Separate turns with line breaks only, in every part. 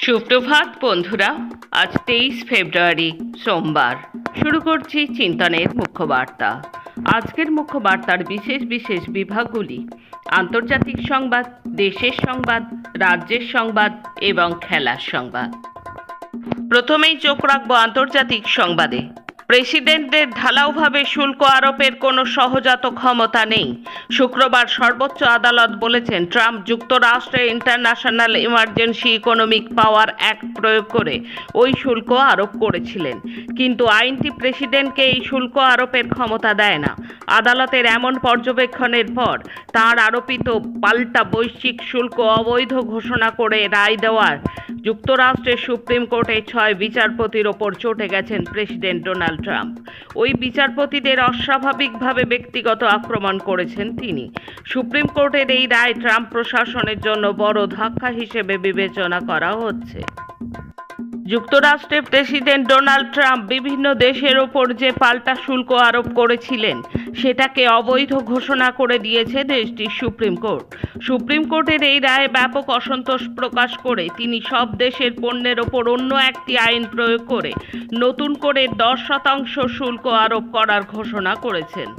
সুপ্রভাত বন্ধুরা। আজ 23 ফেব্রুয়ারি সোমবার। শুরু করছি চিন্তনের মুখ্য বার্তা। আজকের মুখ্য বার্তার বিশেষ বিশেষ বিভাগগুলি: আন্তর্জাতিক সংবাদ, দেশের সংবাদ, রাজ্যের সংবাদ এবং খেলার সংবাদ। প্রথমেই চোখ রাখবো আন্তর্জাতিক সংবাদে। প্রেসিডেন্টদের ঢালাওভাবে শুল্ক আরোপের কোনো সহজাত ক্ষমতা নেই। শুক্রবার সর্বোচ্চ আদালত বলেছেন, ট্রাম্প যুক্তরাষ্ট্রে ইন্টারন্যাশনাল ইমার্জেন্সি ইকোনমিক পাওয়ার অ্যাক্ট প্রয়োগ করে ওই শুল্ক আরোপ করেছিলেন, কিন্তু আইনটি প্রেসিডেন্টকে এই শুল্ক আরোপের ক্ষমতা দেয় না। আদালতের এমন পর্যবেক্ষণের পর তাঁর আরোপিত পাল্টা বৈশ্বিক শুল্ক অবৈধ ঘোষণা করে রায় দেওয়ার যুক্তরাষ্ট্রের সুপ্রিম কোর্টে 6 বিচারপতির ওপর চটে গেছেন প্রেসিডেন্ট ডোনাল্ড ট্রাম্প। ওই বিচারপতিদের অস্বাভাবিকভাবে ব্যক্তিগত আক্রমণ করেছেন তিনি। সুপ্রিম কোর্টের এই রায় ট্রাম্প প্রশাসনের জন্য বড় ধাক্কা হিসেবে বিবেচনা করা হচ্ছে। যুক্তরাষ্ট্রের প্রেসিডেন্ট ডোনাল্ড ট্রাম্প বিভিন্ন দেশের ওপর যে পাল্টা শুল্ক আরোপ করেছিলেন সেটাকে অবৈধ ঘোষণা করে দিয়েছে দেশটির সুপ্রিম কোর্ট। সুপ্রিম কোর্টের এই রায়ে ব্যাপক অসন্তোষ প্রকাশ করে তিনি সব দেশের পণ্যের ওপর অন্য একটি আইন প্রয়োগ করে নতুন করে 10% শুল্ক আরোপ করার ঘোষণা করেছেন।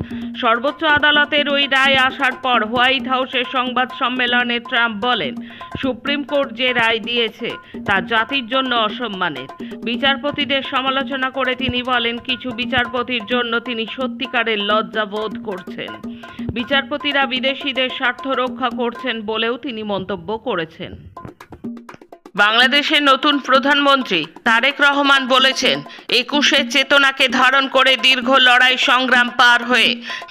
সর্বোচ্চ আদালতের ওই রায় আসার পর হোয়াইট হাউসের সংবাদ সম্মেলনে ট্রাম্প বলেন, সুপ্রিম কোর্ট যে রায় দিয়েছে তা জাতির জন্য অসম্মানের। বিচারপতিদের সমালোচনা করে তিনি বলেন, কিছু বিচারপতির জন্য তিনি সত্যিকারের লজ্জা বোধ করছেন। বিচারপতিরা বিদেশিদের স্বার্থ রক্ষা করছেন বলেও তিনি মন্তব্য করেছেন। বাংলাদেশের নতুন প্রধানমন্ত্রী তারেক রহমান বলেছেন, 21-এর চেতনাকে ধারণ করে দীর্ঘ লড়াই সংগ্রাম পার হয়ে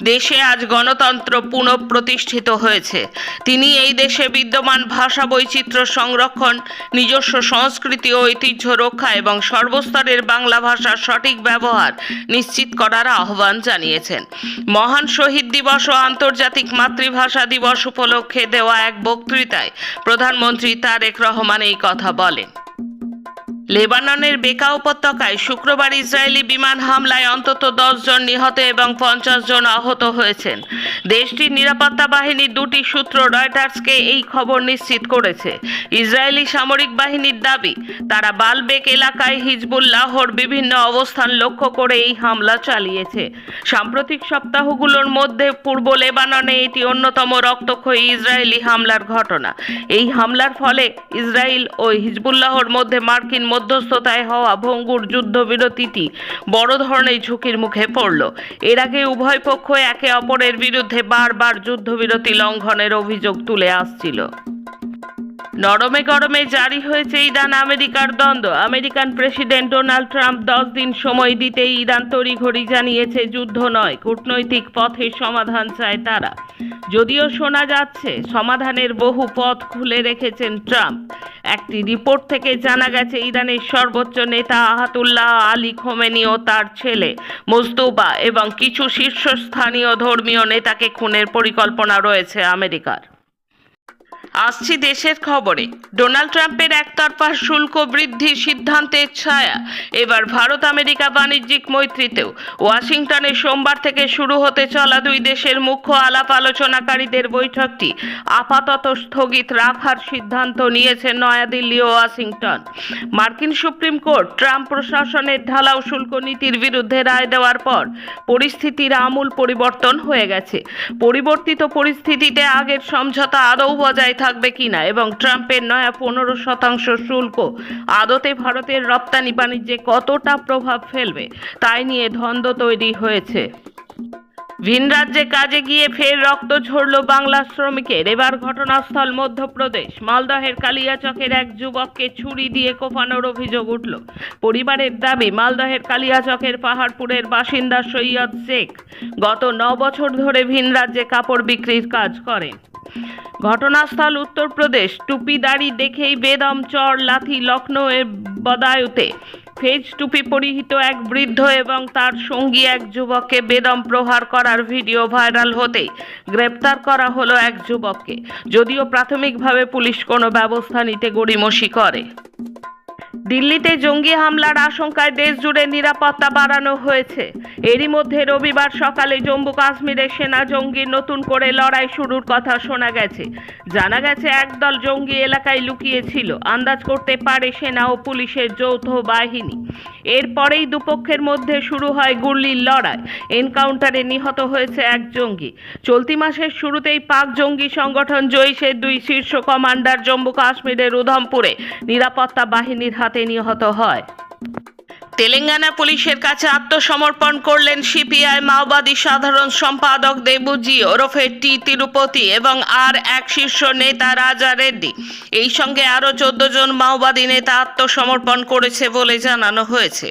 দেশে আজ গণতন্ত্র পুনঃপ্রতিষ্ঠিত হয়েছে। তিনি এই দেশে বিদ্যমান ভাষা বৈচিত্র্য সংরক্ষণ, নিজস্ব সংস্কৃতি ও ঐতিহ্য রক্ষা এবং সর্বস্তরের বাংলা ভাষার সঠিক ব্যবহার নিশ্চিত করার আহ্বান জানিয়েছেন। মহান শহীদ দিবস ও আন্তর্জাতিক মাতৃভাষা দিবস উপলক্ষে দেওয়া এক বক্তৃতায় প্রধানমন্ত্রী তারেক রহমান এই কথা বলেন। লেবাননের বেকা উপত্যকায় শুক্রবার ইসরায়েলি বিমান হামলায় অন্তত 10 জন নিহত এবং 50 জন আহত হয়েছেন। দেশটির নিরাপত্তা বাহিনীর 2টি সূত্র রয়টার্সকে এই খবর নিশ্চিত করেছে। ইসরায়েলি সামরিক বাহিনীর দাবি, তারা বালবেক এলাকায় হিজবুল্লাহর বিভিন্ন অবস্থান লক্ষ্য করে এই হামলা চালিয়েছে। সাম্প্রতিক সপ্তাহগুলোর মধ্যে পূর্ব লেবাননে এটি অন্যতম রক্তক্ষয়ী ইসরায়েলি হামলার ঘটনা। এই হামলার ফলে ইসরায়েল ও হিজবুল্লাহর মধ্যে মার্কিন মধ্যস্থতায় হওয়া ভঙ্গুর যুদ্ধবিরতিটি বড় ধরনের ঝুঁকির মুখে পড়ল। এর আগে উভয় পক্ষ একে অপরের বিরুদ্ধে বারবার যুদ্ধবিরতি লঙ্ঘনের অভিযোগ তুলে আসছিল। নরমে গরমে জারি হয়েছে ইরান আমেরিকার দ্বন্দ্ব। আমেরিকান প্রেসিডেন্ট ডোনাল্ড ট্রাম্প 10 দিন সময় দিতেই ইরান তড়িঘড়ি জানিয়েছে, যুদ্ধ নয়, কূটনৈতিক পথে সমাধান চায় তারা। যদিও শোনা যাচ্ছে সমাধানের বহু পথ খুলে রেখেছেন ট্রাম্প। একটি রিপোর্ট থেকে জানা গেছে, ইরানের সর্বোচ্চ নেতা আয়াতুল্লাহ আলী খোমেনি ও তার ছেলে মোজতবা এবং কিছু শীর্ষস্থানীয় ধর্মীয় নেতাকে খুনের পরিকল্পনা রয়েছে আমেরিকার। আসছি দেশের খবরে। ডোনাল্ড ট্রাম্পের একতরফা শুল্ক বৃদ্ধির সিদ্ধান্তের ছায়া এবার ভারত আমেরিকা বাণিজ্যিক মৈত্রীতেও। ওয়াশিংটনে সোমবার থেকে শুরু হতে চলা 2 দেশের মুখ্য আলাপ আলোচনাকারীদের বৈঠকটি আপাতত স্থগিত রাখার সিদ্ধান্ত নিয়েছে নয়াদিল্লি ও ওয়াশিংটন। মার্কিন সুপ্রিম কোর্ট ট্রাম্প প্রশাসনের ঢালাও শুল্ক নীতির বিরুদ্ধে রায় দেওয়ার পর পরিস্থিতির আমূল পরিবর্তন হয়ে গেছে। পরিবর্তিত পরিস্থিতিতে আগের সমঝোতা আদৌ বজায় থাকবে কিনা এবং ট্রাম্পের নয়া 15% শুল্ক আদতে ভারতের রপ্তানি বাণিজ্যে কতটা প্রভাব ফেলবে তাই নিয়ে দ্বন্দ্ব তৈরি হয়েছে। ভিন রাজ্যে কাজে গিয়ে ফের রক্ত ঝরল বাংলা শ্রমিকের। এবার ঘটনাস্থল মধ্যপ্রদেশ। মালদহের কালিয়াচকের এক যুবককে ছুরি দিয়ে কোপানোর অভিযোগ উঠল। পরিবারের দাবি, মালদহের কালিয়াচকের পাহাড়পুরের বাসিন্দা সৈয়দ শেখ গত 9 বছর ধরে ভিন রাজ্যে কাপড় বিক্রির কাজ করেন। ঘটনাস্থল উত্তরপ্রদেশ। টুপি দাড়ি দেখেই বেদম চর লাথি লখনৌয়ের বদায়ুতে ফেজ টুপি পরিহিত এক বৃদ্ধ এবং তার সঙ্গী এক যুবককে বেদম প্রহার করার ভিডিও ভাইরাল হতেই গ্রেপ্তার করা হলো এক যুবককে। যদিও প্রাথমিকভাবে পুলিশ কোনো ব্যবস্থা নিতে গড়িমসি করে। দিল্লিতে জঙ্গি হামলার আশঙ্কায় দেশজুড়ে নিরাপত্তা বাড়ানো হয়েছে। এরই মধ্যে রবিবার সকালে জম্মু কাশ্মীরের সেনা জঙ্গির নতুন করে লড়াই শুরুর কথা শোনা গেছে। জানা গেছে একদল জঙ্গি এলাকায় লুকিয়ে ছিল, আন্দাজ করতে পারে সেনা ও পুলিশের যৌথ বাহিনী। এরপরেই দুপক্ষের মধ্যে শুরু হয় গুলির লড়াই। এনকাউন্টারে নিহত হয়েছে এক জঙ্গি। চলতি মাসের শুরুতেই পাক জঙ্গি সংগঠন জৈশের 2 শীর্ষ কমান্ডার জম্মু কাশ্মীরের উধমপুরে নিরাপত্তা বাহিনীর হাতে নিহত হয়। তেলেঙ্গানা পুলিশের কাছে আত্মসমর্পণ করলেন সিপিআই মাওবাদী সাধারণ সম্পাদক দেবুজি ওরফে টি তিরুপতি এবং আর এক শীর্ষ নেতা রাজা রেড্ডি। এই সঙ্গে আরও 14 জন মাওবাদী নেতা আত্মসমর্পণ করেছে বলে জানানো হয়েছে।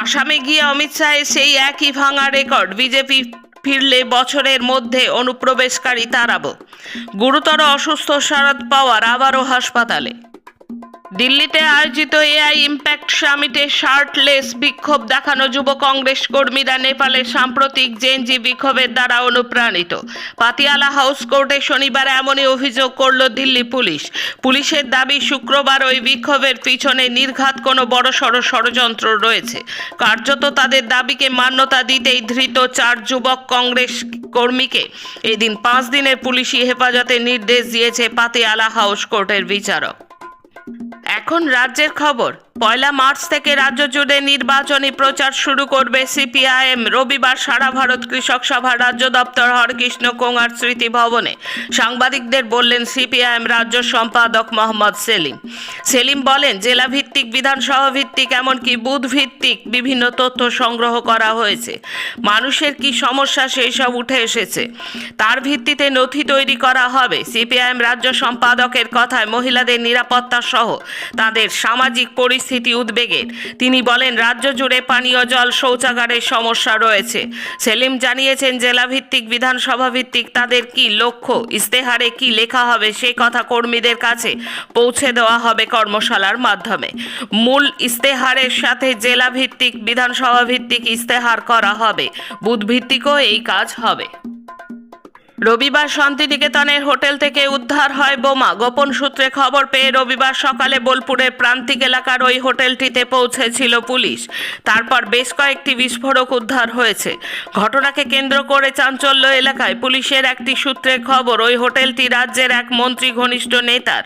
আসামে গিয়ে অমিত শাহের সেই একই ভাঙা রেকর্ড, বিজেপি ফিরলে বছরের মধ্যে অনুপ্রবেশকারী তাড়াব। গুরুতর অসুস্থ শরদ পাওয়ার আবারও হাসপাতালে। দিল্লিতে আয়োজিত এআই ইম্প্যাক্ট সামিটে শার্টলেস বিক্ষোভ দেখানো যুব কংগ্রেস কর্মীরা নেপালের সাম্প্রতিক জেনজি বিক্ষোভের দ্বারা অনুপ্রাণিত। পাতিয়ালা হাউস কোর্টে শনিবার এমনই অভিযোগ করল দিল্লি পুলিশ। পুলিশের দাবি, শুক্রবার ওই বিক্ষোভের পিছনে নির্ঘাত কোনো বড়সড় ষড়যন্ত্র রয়েছে। কার্যত তাদের দাবিকে মান্যতা দিতেই ধৃত 4 যুবক কংগ্রেস কর্মীকে এদিন 5 দিনের পুলিশি হেফাজতে নির্দেশ দিয়েছে পাতিয়ালা হাউস কোর্টের বিচারক। এখন রাজ্যের খবর। 1 মার্চ থেকে রাজ্য জুড়ে নির্বাচনী প্রচার শুরু করবে সিপিআইএম। রবিবার সারা ভারত কৃষক সভার রাজ্য দপ্তর হরকৃষ্ণ কোঙার স্মৃতি ভবনে সাংবাদিকদের বললেন সিপিআইএম রাজ্য সম্পাদক মোহাম্মদ সেলিম বলেন, জেলা ভিত্তিক, বিধানসভা ভিত্তিক, এমনকি বুথ ভিত্তিক বিভিন্ন তথ্য সংগ্রহ করা হয়েছে। মানুষের কি সমস্যা সেই সব উঠে এসেছে, তার ভিত্তিতে নথি তৈরি করা হবে। সিপিআইএম রাজ্য সম্পাদকের কথায় মহিলাদের নিরাপত্তা সহ তাদের সামাজিক পরিস্থিতি উদ্বেগের। তিনি বলেন, রাজ্য জুড়ে পানীয় জল, শৌচাগারের সমস্যা রয়েছে। সেলিম জানিয়েছেন, জেলা ভিত্তিক, বিধানসভা ভিত্তিক তাদের কি লক্ষ্য, ইস্তেহারে কি লেখা হবে সেই কথা কর্মীদের কাছে পৌঁছে দেওয়া হবে কর্মশালার মাধ্যমে। মূল ইস্তেহারের সাথে জেলা ভিত্তিক, বিধানসভা ভিত্তিক ইস্তেহার করা হবে। বুথ ভিত্তিকও এই কাজ হবে। রবিবার শান্তিনিকেতনের হোটেল থেকে উদ্ধার হয় বোমা। গোপন সূত্রে খবর পেয়ে রবিবার সকালে বোলপুরের প্রান্তিক এলাকার ওই হোটেলটিতে পৌঁছেছিল পুলিশ। তারপর বেশ কয়েকটি বিস্ফোরক উদ্ধার হয়েছে। ঘটনাকে কেন্দ্র করে চাঞ্চল্য এলাকায়। পুলিশের একটি সূত্রের খবর, ওই হোটেলটি রাজ্যের এক মন্ত্রী ঘনিষ্ঠ নেতার।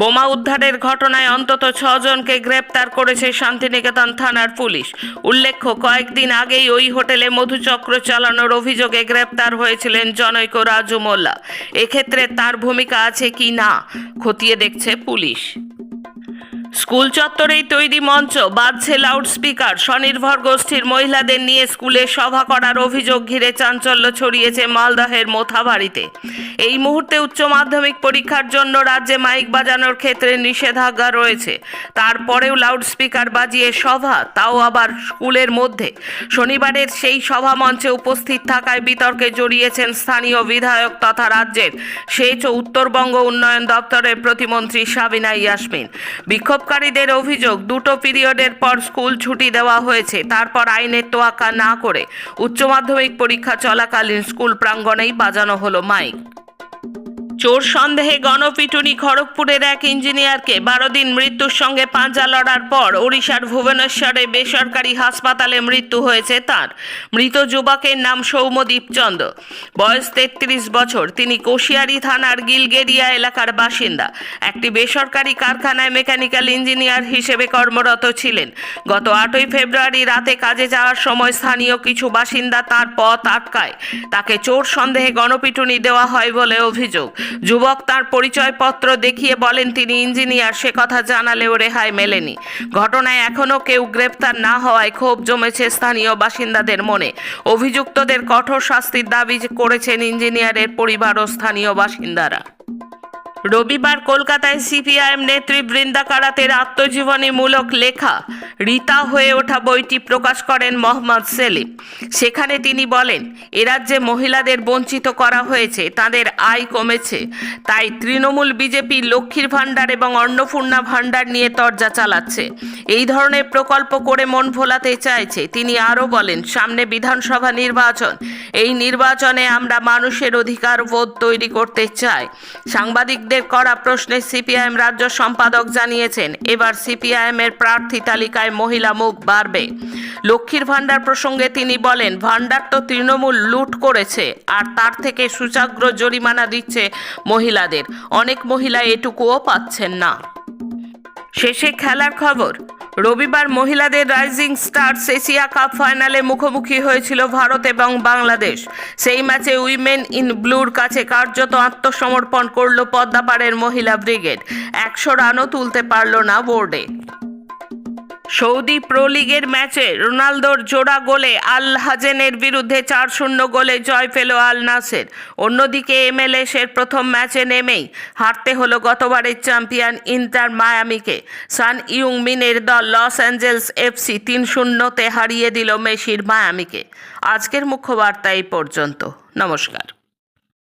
বোমা উদ্ধারের ঘটনায় অন্তত 6 জনকে গ্রেপ্তার করেছে শান্তিনিকেতন থানার পুলিশ। উল্লেখ্য, কয়েকদিন আগেই ওই হোটেলে মধুচক্র চালানোর অভিযোগে গ্রেপ্তার হয়েছিলেন জনৈক রাজু মোল্লা। এক্ষেত্রে তার ভূমিকা আছে কি না খতিয়ে দেখছে পুলিশ। স্কুল চত্বরেই তৈরি মঞ্চ, বাজছে লাউডস্পিকার। স্বনির্ভর গোষ্ঠীর মহিলাদের নিয়ে স্কুলে সভা করার অভিযোগ ঘিরে চাঞ্চল্য ছড়িয়েছে মালদহের মোথাবাড়িতে। এই মুহূর্তে উচ্চ মাধ্যমিক পরীক্ষার জন্য রাজ্যে মাইক বাজানোর ক্ষেত্রে নিষেধাজ্ঞা রয়েছে। তারপরেও লাউডস্পিকার বাজিয়ে সভা, তাও আবার স্কুলের মধ্যে। শনিবারের সেই সভা মঞ্চে উপস্থিত থাকায় বিতর্কে জড়িয়েছেন স্থানীয় বিধায়ক তথা রাজ্যের সেচ ও উত্তরবঙ্গ উন্নয়ন দপ্তরের প্রতিমন্ত্রী সাবিনা ইয়াসমিন। বিক্ষোভকারীদের অভিযোগ, 2টো পিরিয়ডের পর স্কুল ছুটি দেওয়া হয়েছে। তারপর আইনের তোয়াক্কা না করে উচ্চ মাধ্যমিক পরীক্ষা চলাকালীন স্কুল প্রাঙ্গণেই বাজানো হলো মাইক। চোর সন্দেহে গণপিটুনি। খড়গপুরের এক ইঞ্জিনিয়ারকে 12 দিন মৃত্যুর সঙ্গে পাঞ্জা লড়ার পর ওড়িশার ভুবনেশ্বরে বেসরকারি হাসপাতালে মৃত্যু হয়েছে তার। মৃত যুবকের নাম সৌম্যদীপ চন্দ, বয়স 33 বছর। তিনি কোশিয়ারি থানার গিলগেরিয়া এলাকার বাসিন্দা। একটি বেসরকারি কারখানায় মেকানিক্যাল ইঞ্জিনিয়ার হিসেবে কর্মরত ছিলেন। গত 8ই ফেব্রুয়ারি রাতে কাজে যাওয়ার সময় স্থানীয় কিছু বাসিন্দা তার পথ আটকায়। তাকে চোর সন্দেহে গণপিটুনি দেওয়া হয় বলে অভিযোগ। যুবক তার পরিচয়পত্র দেখিয়ে বলেন তিনি ইঞ্জিনিয়ার। সে কথা জানালেও রেহাই মেলেনি। ঘটনায় এখনও কেউ গ্রেপ্তার না হওয়ায় ক্ষোভ জমেছে স্থানীয় বাসিন্দাদের মনে। অভিযুক্তদের কঠোর শাস্তির দাবি করেছেন ইঞ্জিনিয়ারের পরিবার ও স্থানীয় বাসিন্দারা। রবিবার কলকাতায় সিপিআইএম নেত্রী বৃন্দা কারাতের আত্মজীবনীমূলক লেখা রীতা হয়ে ওঠা বইটি প্রকাশ করেন মোহাম্মদ সেলিম। সেখানে তিনি বলেন, এ রাজ্যে মহিলাদের বঞ্চিত করা হয়েছে, তাদের আয় কমেছে। তাই তৃণমূল বিজেপি লক্ষ্মীর ভাণ্ডার এবং অন্নপূর্ণা ভাণ্ডার নিয়ে তরজা চালাচ্ছে। এই ধরনের প্রকল্প করে মন ভোলাতে চাইছে। তিনি আরও বলেন, সামনে বিধানসভা নির্বাচন। এই নির্বাচনে আমরা মানুষের অধিকার বোধ তৈরি করতে চাই। সাংবাদিকদের সাংবাদিকদের করা প্রশ্নে সিপিআইএম রাজ্য সম্পাদক জানিয়েছেন, এবার সিপিআইএম এর প্রার্থী তালিকায় মহিলা মুখ বাড়বে। লক্ষ্মীর ভাণ্ডার প্রসঙ্গে তিনি বলেন, ভাণ্ডার তো তৃণমূল লুট করেছে, আর তার থেকে সুচাগ্র জরিমানা দিচ্ছে মহিলাদের। অনেক মহিলা এটুকুও পাচ্ছেন না। শেষে খেলার খবর। রবিবার মহিলাদের রাইজিং স্টারস এশিয়া কাপ ফাইনালে মুখোমুখি হয়েছিল ভারত এবং বাংলাদেশ। সেই ম্যাচে উইমেন ইন ব্লুর কাছে কার্যত আত্মসমর্পণ করল পদ্মাপাড়ের মহিলা ব্রিগেড। 100 রানও তুলতে পারল না বোর্ডে। সৌদি প্রো লিগের ম্যাচে রোনালদোর জোড়া গোলে আল হাজেনের বিরুদ্ধে 4-0 গোলে জয় পেল আল নাসের। অন্যদিকে MLS-এর প্রথম ম্যাচে নেমেই হারতে হলো গতবারের চ্যাম্পিয়ন ইন্টার মায়ামিকে। সান ইয়ুং-মিনের দল লস অ্যাঞ্জেলস FC 3-0-তে হারিয়ে দিল মেসির মায়ামিকে। আজকের মুখ্য বার্তা এই পর্যন্ত। নমস্কার।